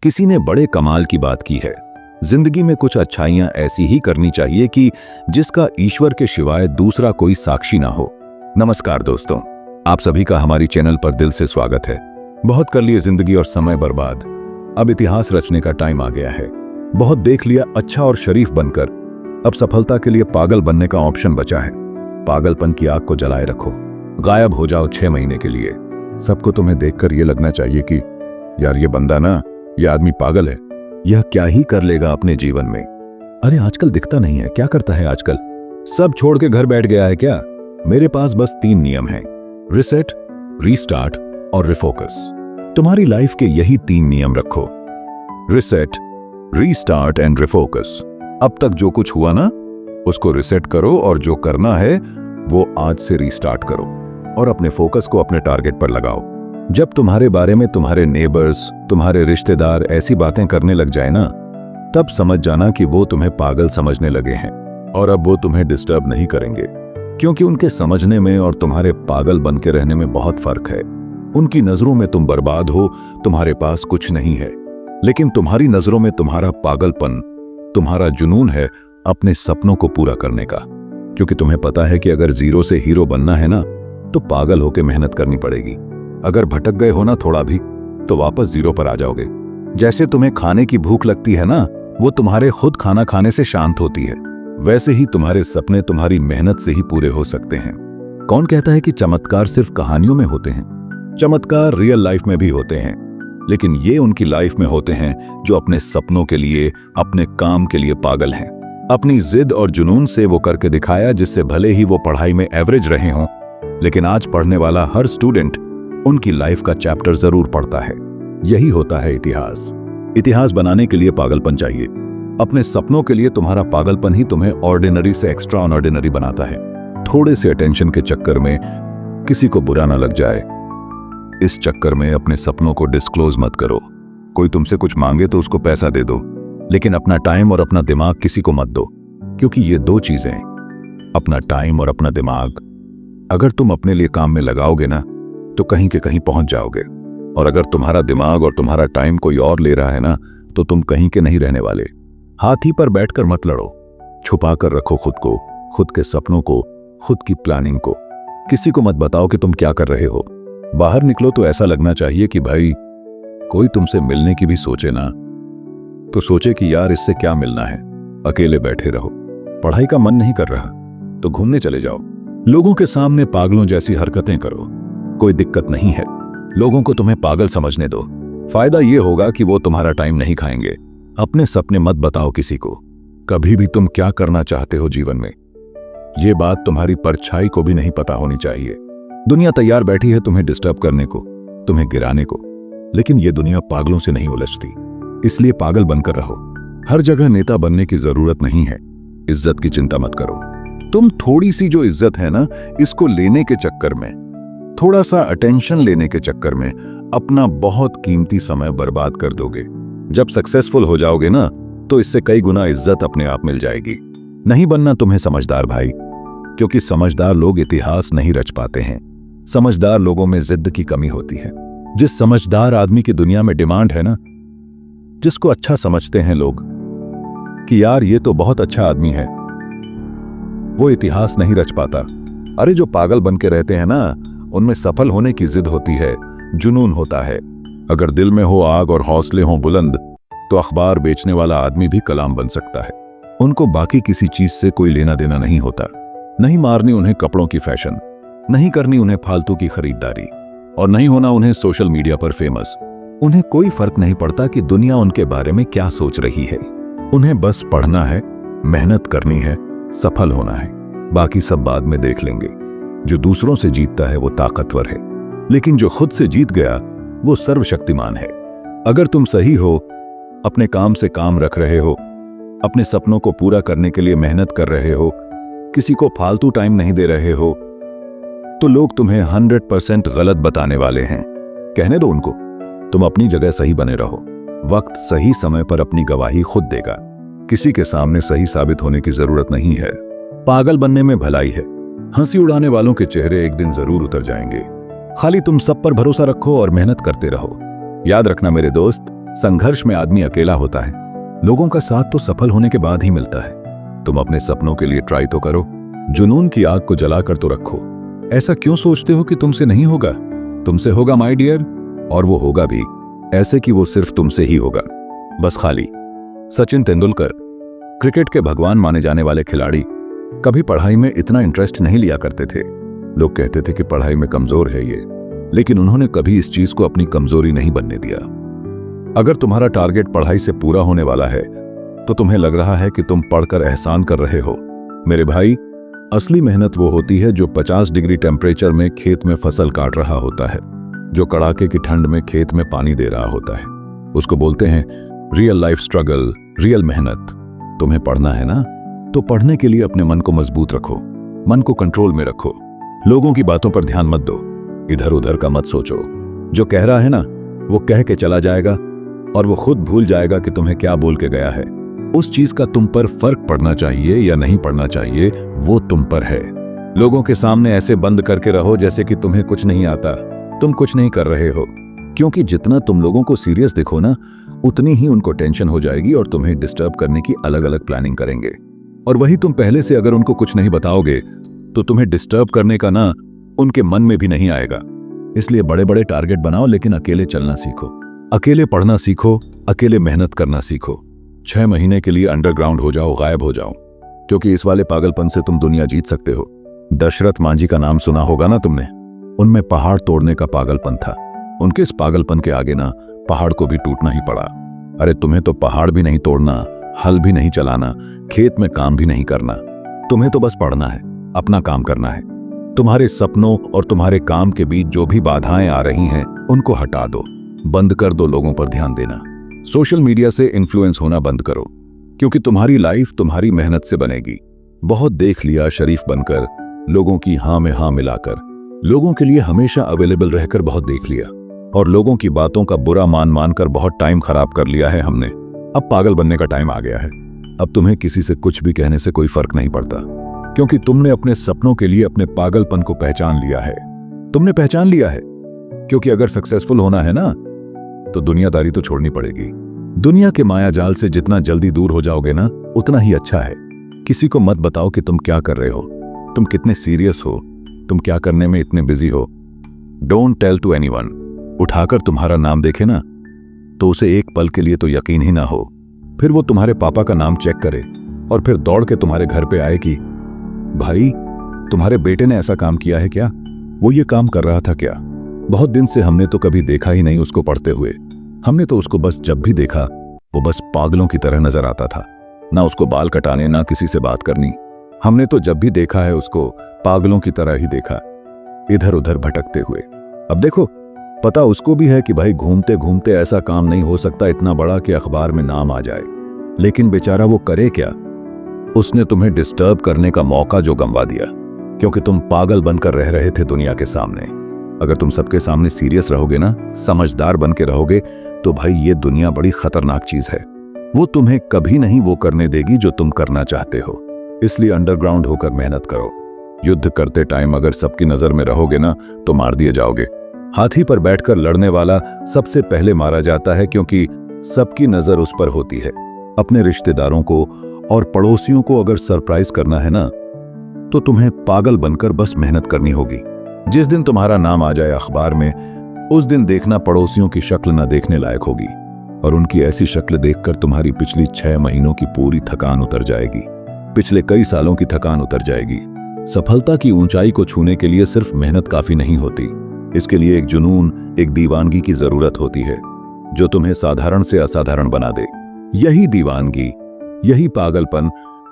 किसी ने बड़े कमाल की बात की है, जिंदगी में कुछ अच्छाइयां ऐसी ही करनी चाहिए कि जिसका ईश्वर के सिवाय दूसरा कोई साक्षी ना हो। नमस्कार दोस्तों, आप सभी का हमारी चैनल पर दिल से स्वागत है। बहुत कर लिए जिंदगी और समय बर्बाद, अब इतिहास रचने का टाइम आ गया है। बहुत देख लिया अच्छा और शरीफ बनकर, अब सफलता के लिए पागल बनने का ऑप्शन बचा है। पागलपन की आग को जलाए रखो, गायब हो जाओ 6 महीने के लिए। सबको तुम्हें देखकर ये लगना चाहिए कि यार ये बंदा ना, ये आदमी पागल है, यह क्या ही कर लेगा अपने जीवन में। अरे आजकल दिखता नहीं है, क्या करता है आजकल? सब छोड़ के घर बैठ गया है क्या? मेरे पास बस 3 नियम हैं: रिसेट, रीस्टार्ट और रिफोकस। तुम्हारी लाइफ के यही 3 नियम रखो: रिसेट, रीस्टार्ट एंड रिफोकस। अब तक जो कुछ हुआ ना, उसको रिसेट करो और जो करना है वो आज से रीस्टार्ट करो और अपने फोकस को अपने टारगेट पर लगाओ। जब तुम्हारे बारे में तुम्हारे नेबर्स, तुम्हारे रिश्तेदार ऐसी बातें करने लग जाए ना, तब समझ जाना कि वो तुम्हें पागल समझने लगे हैं और अब वो तुम्हें डिस्टर्ब नहीं करेंगे, क्योंकि उनके समझने में और तुम्हारे पागल बन के रहने में बहुत फर्क है। उनकी नजरों में तुम बर्बाद हो, तुम्हारे पास कुछ नहीं है, लेकिन तुम्हारी नजरों में तुम्हारा पागलपन, तुम्हारा जुनून है अपने सपनों को पूरा करने का। क्योंकि तुम्हें पता है कि अगर जीरो से हीरो बनना है ना, तो पागल होकर मेहनत करनी पड़ेगी। अगर भटक गए हो ना थोड़ा भी, तो वापस जीरो पर आ जाओगे। जैसे तुम्हें खाने की भूख लगती है ना, वो तुम्हारे खुद खाना खाने से शांत होती है, वैसे ही तुम्हारे सपने तुम्हारी मेहनत से ही पूरे हो सकते हैं। कौन कहता है कि चमत्कार सिर्फ कहानियों में होते हैं? चमत्कार रियल लाइफ में भी होते हैं, लेकिन ये उनकी लाइफ में होते हैं जो अपने सपनों के लिए, अपने काम के लिए पागल हैं। अपनी जिद और जुनून से वो करके दिखाया, जिससे भले ही वो पढ़ाई में एवरेज रहे हों, लेकिन आज पढ़ने वाला हर स्टूडेंट उनकी लाइफ का चैप्टर जरूर पढ़ता है। यही होता है इतिहास। इतिहास बनाने के लिए पागलपन चाहिए। अपने सपनों के लिए तुम्हारा पागलपन ही तुम्हें ऑर्डिनरी से एक्स्ट्रा ऑर्डिनरी बनाता है। थोड़े से अटेंशन के चक्कर में किसी को बुरा ना लग जाए, इस चक्कर में अपने सपनों को डिस्क्लोज मत करो। कोई तुमसे कुछ मांगे तो उसको पैसा दे दो, लेकिन अपना टाइम और अपना दिमाग किसी को मत दो, क्योंकि ये 2 चीजें, अपना टाइम और अपना दिमाग, अगर तुम अपने लिए काम में लगाओगे ना, तो कहीं के कहीं पहुंच जाओगे। और अगर तुम्हारा दिमाग और तुम्हारा टाइम कोई और ले रहा है ना, तो तुम कहीं के नहीं रहने वाले। हाथी पर बैठकर मत लड़ो, छुपा कर रखो खुद को, खुद के सपनों को, खुद की प्लानिंग को। किसी को मत बताओ कि तुम क्या कर रहे हो। बाहर निकलो तो ऐसा लगना चाहिए कि भाई कोई तुमसे मिलने की भी सोचे ना, तो सोचे कि यार इससे क्या मिलना है। अकेले बैठे रहो। पढ़ाई का मन नहीं कर रहा तो घूमने चले जाओ। लोगों के सामने पागलों जैसी हरकतें करो, कोई दिक्कत नहीं है। लोगों को तुम्हें पागल समझने दो, फायदा ये होगा कि वो तुम्हारा टाइम नहीं खाएंगे। अपने सपने मत बताओ किसी को, कभी भी तुम क्या करना चाहते हो जीवन में, ये बात तुम्हारी परछाई को भी नहीं पता होनी चाहिए। दुनिया तैयार बैठी है तुम्हें डिस्टर्ब करने को, तुम्हें गिराने को, लेकिन ये दुनिया पागलों से नहीं उलझती, इसलिए पागल बनकर रहो। हर जगह नेता बनने की जरूरत नहीं है। इज्जत की चिंता मत करो। तुम थोड़ी सी जो इज्जत है ना, इसको लेने के चक्कर में, थोड़ा सा अटेंशन लेने के चक्कर में अपना बहुत कीमती समय बर्बाद कर दोगे। जब सक्सेसफुल हो जाओगे ना, तो इससे कई गुना इज्जत अपने आप मिल जाएगी। नहीं बनना तुम्हें समझदार भाई, क्योंकि समझदार लोग इतिहास नहीं रच पाते हैं। समझदार लोगों में जिद की कमी होती है। जिस समझदार आदमी की दुनिया में डिमांड है ना, जिसको अच्छा समझते हैं लोग कि यार ये तो बहुत अच्छा आदमी है, वो इतिहास नहीं रच पाता। अरे जो पागल बन के रहते हैं ना, उनमें सफल होने की जिद होती है, जुनून होता है। अगर दिल में हो आग और हौसले हों बुलंद, तो अखबार बेचने वाला आदमी भी कलाम बन सकता है। उनको बाकी किसी चीज से कोई लेना देना नहीं होता। नहीं मारनी उन्हें कपड़ों की फैशन, नहीं करनी उन्हें फालतू की खरीदारी, और नहीं होना उन्हें सोशल मीडिया पर फेमस। उन्हें कोई फर्क नहीं पड़ता कि दुनिया उनके बारे में क्या सोच रही है। उन्हें बस पढ़ना है, मेहनत करनी है, सफल होना है, बाकी सब बाद में देख लेंगे। जो दूसरों से जीतता है वो ताकतवर है, लेकिन जो खुद से जीत गया वो सर्वशक्तिमान है। अगर तुम सही हो, अपने काम से काम रख रहे हो, अपने सपनों को पूरा करने के लिए मेहनत कर रहे हो, किसी को फालतू टाइम नहीं दे रहे हो, तो लोग तुम्हें 100% गलत बताने वाले हैं। कहने दो उनको, तुम अपनी जगह सही बने रहो। वक्त सही समय पर अपनी गवाही खुद देगा। किसी के सामने सही साबित होने की जरूरत नहीं है। पागल बनने में भलाई है। हंसी उड़ाने वालों के चेहरे एक दिन जरूर उतर जाएंगे। खाली तुम सब पर भरोसा रखो और मेहनत करते रहो। याद रखना मेरे दोस्त, संघर्ष में आदमी अकेला होता है। लोगों का साथ तो सफल होने के बाद ही मिलता है। तुम अपने सपनों के लिए ट्राई तो करो, जुनून की आग को जलाकर तो रखो। ऐसा क्यों सोचते हो कि तुमसे नहीं होगा? तुमसे होगा माय डियर, और वो होगा भी ऐसे कि वो सिर्फ तुमसे ही होगा, बस खाली। सचिन तेंदुलकर, क्रिकेट के भगवान माने जाने वाले खिलाड़ी, कभी पढ़ाई में इतना इंटरेस्ट नहीं लिया करते थे। लोग कहते थे कि पढ़ाई में कमजोर है ये, लेकिन उन्होंने कभी इस चीज को अपनी कमजोरी नहीं बनने दिया। अगर तुम्हारा टारगेट पढ़ाई से पूरा होने वाला है तो तुम्हें लग रहा है कि तुम पढ़कर एहसान कर रहे हो, मेरे भाई, असली मेहनत वो होती है जो 50 डिग्री टेम्परेचर में खेत में फसल काट रहा होता है, जो कड़ाके की ठंड में खेत में पानी दे रहा होता है। उसको बोलते हैं रियल लाइफ स्ट्रगल, रियल मेहनत। तुम्हें पढ़ना है ना, तो पढ़ने के लिए अपने मन को मजबूत रखो, मन को कंट्रोल में रखो। लोगों की बातों पर ध्यान मत दो, इधर उधर का मत सोचो। जो कह रहा है ना, वो कह के चला जाएगा और वो खुद भूल जाएगा कि तुम्हें क्या बोल के गया है। उस चीज का तुम पर फर्क पड़ना चाहिए या नहीं पड़ना चाहिए, वो तुम पर है। लोगों के सामने ऐसे बंद करके रहो जैसे कि तुम्हें कुछ नहीं आता, तुम कुछ नहीं कर रहे हो, क्योंकि जितना तुम लोगों को सीरियस देखो ना, उतनी ही उनको टेंशन हो जाएगी और तुम्हें डिस्टर्ब करने की अलग अलग प्लानिंग करेंगे। और वही तुम पहले से अगर उनको कुछ नहीं बताओगे तो तुम्हें डिस्टर्ब करने का ना उनके मन में भी नहीं आएगा। इसलिए बड़े बड़े टारगेट बनाओ, लेकिन अकेले चलना सीखो, अकेले पढ़ना सीखो, अकेले मेहनत करना सीखो। 6 महीने के लिए अंडरग्राउंड हो जाओ, गायब हो जाओ, क्योंकि इस वाले पागलपन से तुम दुनिया जीत सकते हो। दशरथ मांझी का नाम सुना होगा ना तुमने। उनमें पहाड़ तोड़ने का पागलपन था। उनके इस पागलपन के आगे ना पहाड़ को भी टूटना ही पड़ा। अरे तुम्हें तो पहाड़ भी नहीं तोड़ना, हल भी नहीं चलाना, खेत में काम भी नहीं करना। तुम्हें तो बस पढ़ना है, अपना काम करना है। तुम्हारे सपनों और तुम्हारे काम के बीच जो भी बाधाएं आ रही हैं, उनको हटा दो, बंद कर दो लोगों पर ध्यान देना। सोशल मीडिया से इन्फ्लुएंस होना बंद करो, क्योंकि तुम्हारी लाइफ तुम्हारी मेहनत से बनेगी। बहुत देख लिया शरीफ बनकर, लोगों की हाँ में हाँ मिलाकर, लोगों के लिए हमेशा अवेलेबल रहकर बहुत देख लिया, और लोगों की बातों का बुरा मान कर बहुत टाइम खराब कर लिया है हमने। अब पागल बनने का टाइम आ गया है। अब तुम्हें किसी से कुछ भी कहने से कोई फर्क नहीं पड़ता, क्योंकि तुमने अपने सपनों के लिए अपने पागलपन को पहचान लिया है। तुमने पहचान लिया है, क्योंकि अगर सक्सेसफुल होना है ना, तो दुनियादारी तो छोड़नी पड़ेगी। दुनिया के माया जाल से जितना जल्दी दूर हो जाओगे ना, उतना ही अच्छा है। किसी को मत बताओ कि तुम क्या कर रहे हो, तुम कितने सीरियस हो, तुम क्या करने में इतने बिजी हो। Don't tell to anyone. उठाकर तुम्हारा नाम देखे ना, तो उसे एक पल के लिए तो यकीन ही ना हो। फिर वो तुम्हारे पापा का नाम चेक करे और फिर दौड़ के तुम्हारे घर पे आए कि भाई, तुम्हारे बेटे ने ऐसा काम किया है क्या? वो ये काम कर रहा था क्या? बहुत दिन से हमने तो कभी देखा ही नहीं उसको पढ़ते हुए। हमने तो उसको बस जब भी देखा वो बस पागलों की तरह नजर आता था। ना उसको बाल कटाने, ना किसी से बात करनी। हमने तो जब भी देखा है उसको पागलों की तरह ही देखा, इधर उधर भटकते हुए। अब देखो, पता उसको भी है कि भाई घूमते घूमते ऐसा काम नहीं हो सकता इतना बड़ा कि अखबार में नाम आ जाए, लेकिन बेचारा वो करे क्या? उसने तुम्हें डिस्टर्ब करने का मौका जो गंवा दिया, क्योंकि तुम पागल बनकर रह रहे थे दुनिया के सामने। अगर तुम सबके सामने सीरियस रहोगे ना, समझदार बन के रहोगे, तो भाई ये दुनिया बड़ी खतरनाक चीज है। वो तुम्हें कभी नहीं वो करने देगी जो तुम करना चाहते हो। इसलिए अंडरग्राउंड होकर मेहनत करो। युद्ध करते टाइम अगर सबकी नजर में रहोगे ना, तो मार दिए जाओगे। हाथी पर बैठकर लड़ने वाला सबसे पहले मारा जाता है, क्योंकि सबकी नजर उस पर होती है। अपने रिश्तेदारों को और पड़ोसियों को अगर सरप्राइज करना है ना, तो तुम्हें पागल बनकर बस मेहनत करनी होगी। जिस दिन तुम्हारा नाम आ जाए अखबार में, उस दिन देखना पड़ोसियों की शक्ल न देखने लायक होगी, और उनकी ऐसी शक्ल देखकर तुम्हारी पिछली 6 महीनों की पूरी थकान उतर जाएगी, पिछले कई सालों की थकान उतर जाएगी। सफलता की ऊंचाई को छूने के लिए सिर्फ मेहनत काफी नहीं होती, इसके लिए एक जुनून, एक दीवानगी की जरूरत होती है, जो तुम्हें साधारण से असाधारण बना दे। यही दीवानगी, यही पागलपन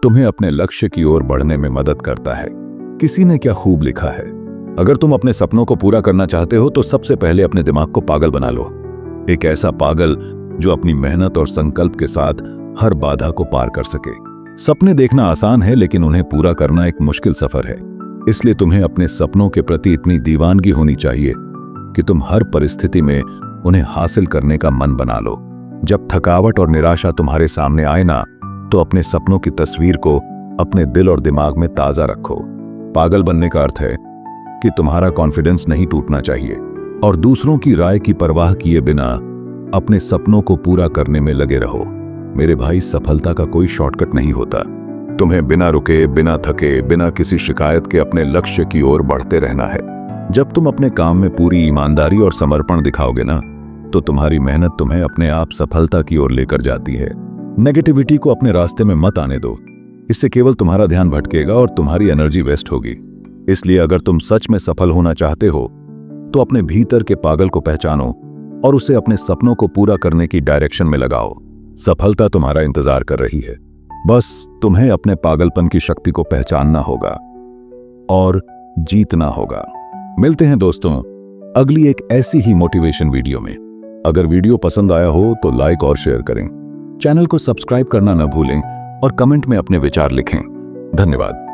तुम्हें अपने लक्ष्य की ओर बढ़ने में मदद करता है। किसी ने क्या खूब लिखा है, अगर तुम अपने सपनों को पूरा करना चाहते हो तो सबसे पहले अपने दिमाग को पागल बना लो। एक ऐसा पागल जो अपनी मेहनत और संकल्प के साथ हर बाधा को पार कर सके। सपने देखना आसान है, लेकिन उन्हें पूरा करना एक मुश्किल सफर है। इसलिए तुम्हें अपने सपनों के प्रति इतनी दीवानगी होनी चाहिए कि तुम हर परिस्थिति में उन्हें हासिल करने का मन बना लो। जब थकावट और निराशा तुम्हारे सामने आए ना, तो अपने सपनों की तस्वीर को अपने दिल और दिमाग में ताजा रखो। पागल बनने का अर्थ है कि तुम्हारा कॉन्फिडेंस नहीं टूटना चाहिए, और दूसरों की राय की परवाह किए बिना अपने सपनों को पूरा करने में लगे रहो। मेरे भाई, सफलता का कोई शॉर्टकट नहीं होता। तुम्हें बिना रुके, बिना थके, बिना किसी शिकायत के अपने लक्ष्य की ओर बढ़ते रहना है। जब तुम अपने काम में पूरी ईमानदारी और समर्पण दिखाओगे ना, तो तुम्हारी मेहनत तुम्हें अपने आप सफलता की ओर लेकर जाती है। नेगेटिविटी को अपने रास्ते में मत आने दो। इससे केवल तुम्हारा ध्यान भटकेगा और तुम्हारी एनर्जी वेस्ट होगी। इसलिए अगर तुम सच में सफल होना चाहते हो तो अपने भीतर के पागल को पहचानो और उसे अपने सपनों को पूरा करने की डायरेक्शन में लगाओ। सफलता तुम्हारा इंतजार कर रही है। बस तुम्हें अपने पागलपन की शक्ति को पहचानना होगा और जीतना होगा। मिलते हैं दोस्तों अगली एक ऐसी ही मोटिवेशन वीडियो में। अगर वीडियो पसंद आया हो तो लाइक और शेयर करें। चैनल को सब्सक्राइब करना न भूलें और कमेंट में अपने विचार लिखें। धन्यवाद।